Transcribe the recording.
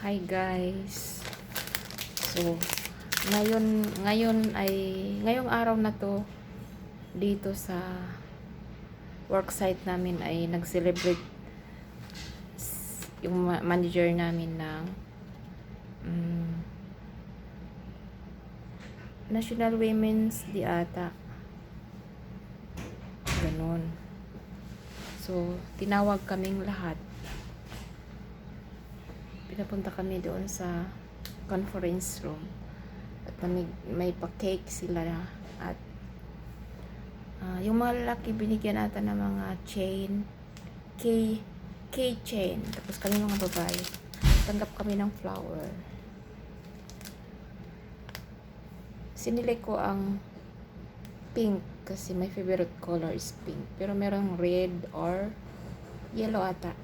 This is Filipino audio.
Hi guys. So, ngayong araw na to dito sa worksite namin ay nag-celebrate yung manager namin ng National Women's Day ata. Ganun. So, tinawag kaming lahat. Pinapunta kami doon sa conference room at may pa-cake sila at yung mga lalaki binigyan ata ng mga chain, keychain, tapos kami mga babae tanggap kami ng flower. Sinili ko ang pink kasi my favorite color is pink, pero merong red or yellow ata.